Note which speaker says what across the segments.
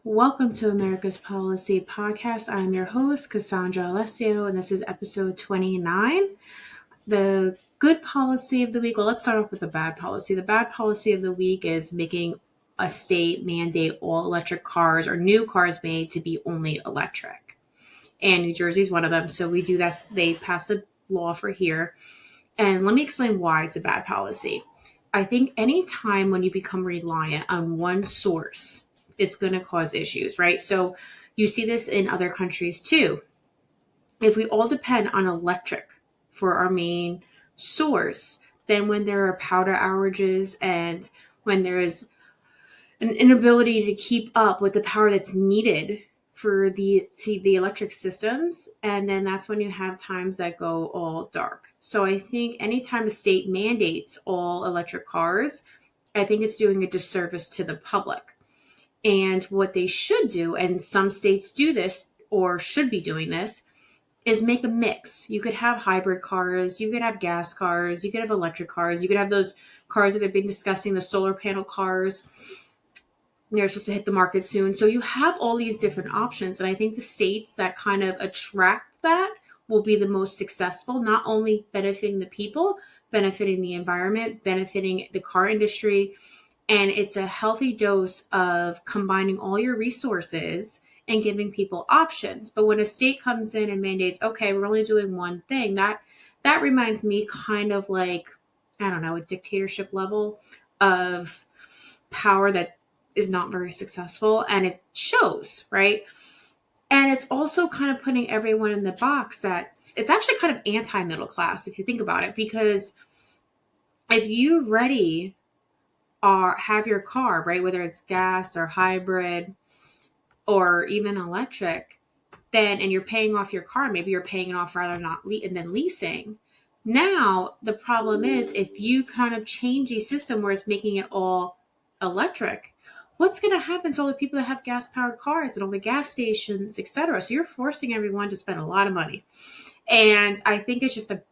Speaker 1: Welcome to America's Policy Podcast. I'm your host, Cassandra Alessio, and this is episode 29. The good policy of the week. Well, let's start off with the bad policy. The bad policy of the week is making a state mandate all electric cars or new cars made to be only electric. And New Jersey is one of them. So we do that. They passed a law for here. And let me explain why it's a bad policy. I think any time when you become reliant on one source, it's going to cause issues, right? So you see this in other countries too. If we all depend on electric for our main source, then when there are powder outages and when there is an inability to keep up with the power that's needed for the electric systems, and then that's when you have times that go all dark. So I think anytime a state mandates all electric cars, I think it's doing a disservice to the public. And what they should do, and some states do this or should be doing this, is make a mix. You could have hybrid cars, you could have gas cars, you could have electric cars, you could have those cars that have been discussing, the solar panel cars. They're supposed to hit the market soon. So you have all these different options. And I think the states that kind of attract that will be the most successful, not only benefiting the people, benefiting the environment, benefiting the car industry. And it's a healthy dose of combining all your resources and giving people options. But when a state comes in and mandates, okay, we're only doing one thing, that reminds me kind of like, I don't know, a dictatorship level of power that is not very successful, and it shows, right? And it's also kind of putting everyone in the box that it's actually kind of anti-middle class if you think about it, because if you already have your car, right, whether it's gas or hybrid or even electric, then and you're paying off your car, maybe you're paying it off rather and then leasing. Now the problem is if you kind of change the system where it's making it all electric, what's going to happen to all the people that have gas-powered cars and all the gas stations, etc.? So you're forcing everyone to spend a lot of money. And I think it's just a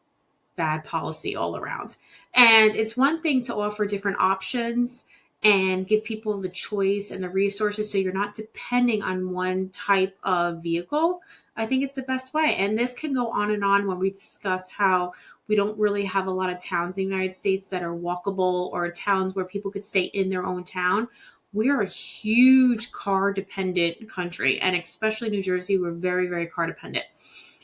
Speaker 1: bad policy all around. And it's one thing to offer different options and give people the choice and the resources so you're not depending on one type of vehicle. I think it's the best way. And this can go on and on when we discuss how we don't really have a lot of towns in the United States that are walkable or towns where people could stay in their own town. We're a huge car dependent country, and especially New Jersey, we're very, very car dependent.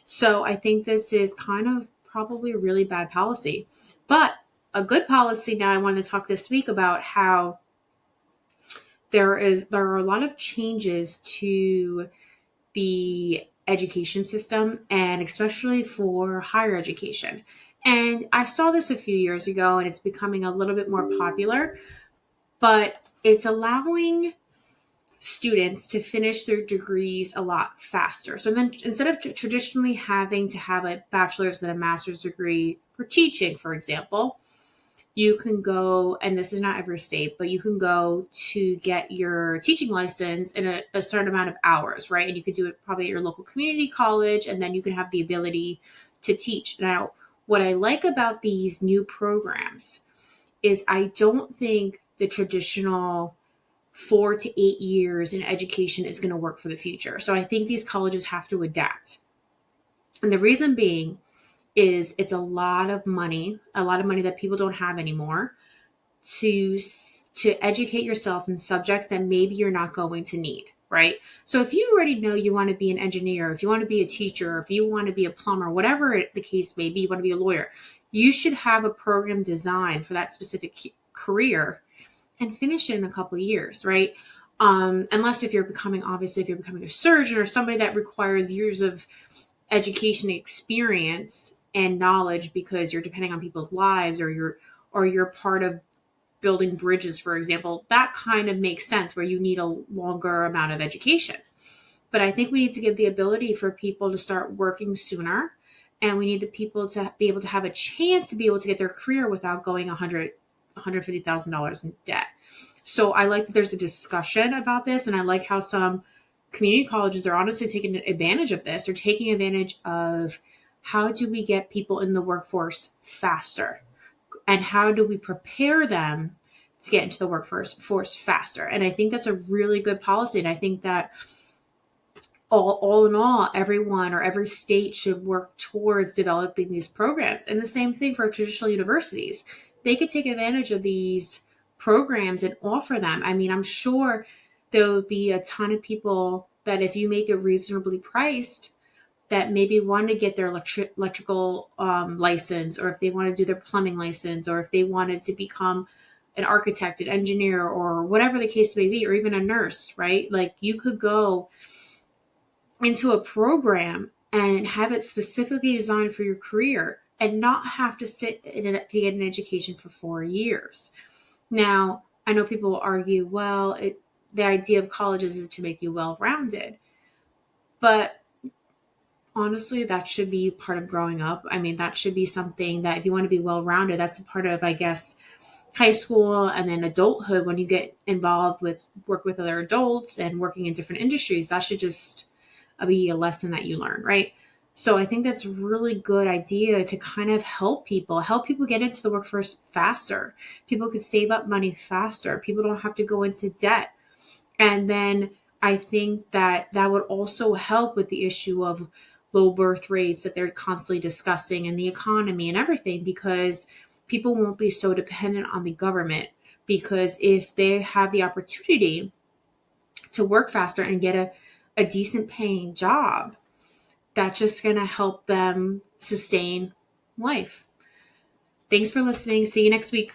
Speaker 1: So I think this is kind of probably a really bad policy. But a good policy now, I want to talk this week about how there are a lot of changes to the education system, and especially for higher education. And I saw this a few years ago, and it's becoming a little bit more popular, but it's allowing students to finish their degrees a lot faster. So then instead of traditionally having to have a bachelor's and a master's degree for teaching, for example, you can go, and this is not every state, but you can go to get your teaching license in a certain amount of hours, right? And you could do it probably at your local community college, and then you can have the ability to teach. Now, what I like about these new programs is I don't think the traditional 4 to 8 years in education is going to work for the future. So I think these colleges have to adapt. And the reason being is it's a lot of money that people don't have anymore to educate yourself in subjects that maybe you're not going to need, right? So if you already know you want to be an engineer, if you want to be a teacher, if you want to be a plumber, whatever the case may be, you want to be a lawyer, you should have a program designed for that specific career and finish it in a couple of years, right? Unless if you're becoming a surgeon or somebody that requires years of education experience and knowledge because you're depending on people's lives, or you're part of building bridges, for example, that kind of makes sense where you need a longer amount of education. But I think we need to give the ability for people to start working sooner, and we need the people to be able to have a chance to be able to get their career without going $150,000 in debt. So I like that there's a discussion about this, and I like how some community colleges are honestly taking advantage of this, or taking advantage of how do we get people in the workforce faster, and how do we prepare them to get into the workforce faster. And I think that's a really good policy. And I think that all in all, everyone or every state should work towards developing these programs. And the same thing for traditional universities. They could take advantage of these programs and offer them. I mean, I'm sure there would be a ton of people that if you make it reasonably priced, that maybe want to get their electrical license, or if they want to do their plumbing license, or if they wanted to become an architect, an engineer, or whatever the case may be, or even a nurse, right? Like you could go into a program and have it specifically designed for your career and not have to sit and get an education for 4 years. Now, I know people will argue, well, the idea of colleges is to make you well-rounded. But honestly, that should be part of growing up. I mean, that should be something that if you want to be well-rounded, that's a part of, I guess, high school and then adulthood when you get involved with work with other adults and working in different industries. That should just be a lesson that you learn, right? So I think that's a really good idea to kind of help people get into the workforce faster. People could save up money faster. People don't have to go into debt. And then I think that that would also help with the issue of low birth rates that they're constantly discussing and the economy and everything, because people won't be so dependent on the government. Because if they have the opportunity to work faster and get a decent paying job, that's just going to help them sustain life. Thanks for listening. See you next week.